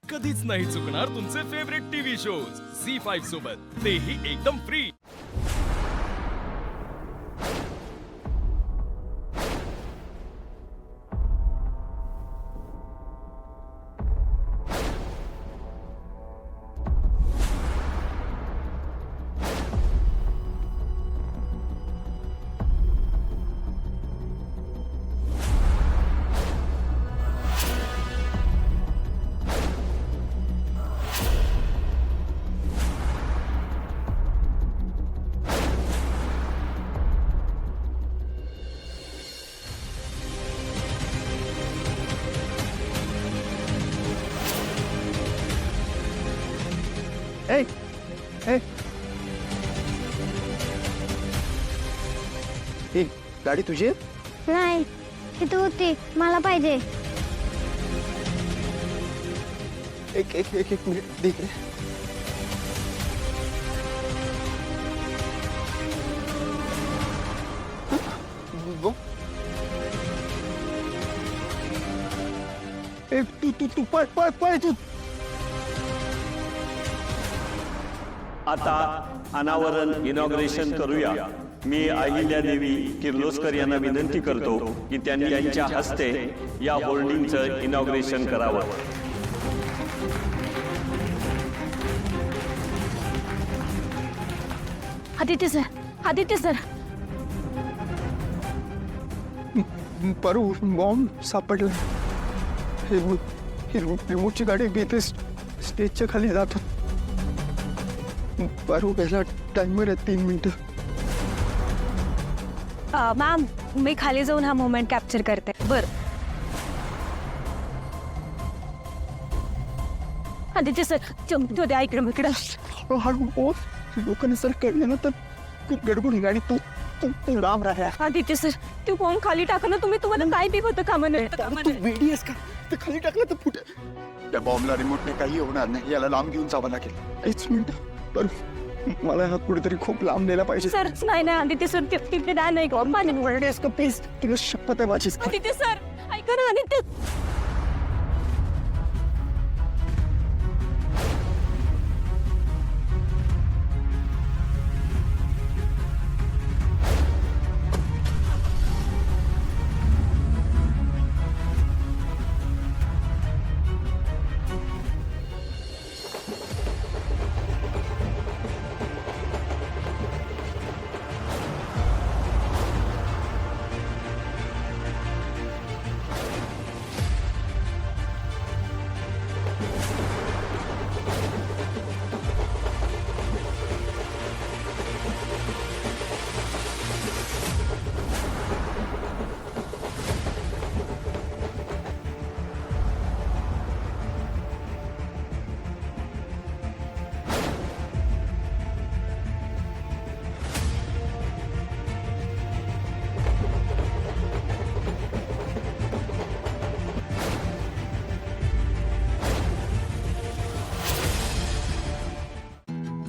कधीच नाही चुकणार तुमचे फेवरेट टीव्ही शोज झी5 सोबत, तेही एकदम फ्री। Hey, hey. ही गाडी तुझी आहे? नाही इथे होती, मला पाहिजे। एक मिनिट दे इकडे। गो तू पळ तू। आता अनावरण इनॉग्रेशन करूया। मी अहिल्या देवी किर्लोस्कर यांना विनंती करतो की त्यांनी यांच्या हस्ते या होर्डिंगचं इनॉग्रेशन करावं। आदित्य सर परू बॉम्ब सापडला। ही रिमोटची गाडी घेते स्टेजच्या खाली जातात। परू पहिला टाइमर आहे 3 मिनिटं। मॅम मी खाली जाऊन हा मोमेंट कॅप्चर करते। बर आदित्य सर चमतो द्या इकडे हळू बोल, लोकांनी सर कळलं ना तर खूप गडबड आहे गाडी। तू राम राहा। आदित्य सर तू बॉम्ब खाली टाका ना, तुम्हाला काय बी होतं कामा नाही। तू वेडीस का? ते खाली टाकलं तर फुटेल। त्या बॉम्बला रिमोटने काही होणार नाही, याला लांब घेऊन जावं लागेल। 1 मिनिट पण मला हा कुठेतरी खूप लांब नेला पाहिजे। सर नाही आदित्य सर तिथे नाही गो पाणी वेडीस का प्लीज, तुला शपथ आहे माझी। आदित्य सर ऐका ना आदित्य।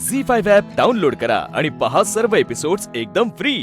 झी5 ॲप डाउनलोड करा आणि पहा सर्व एपिसोड्स एकदम फ्री।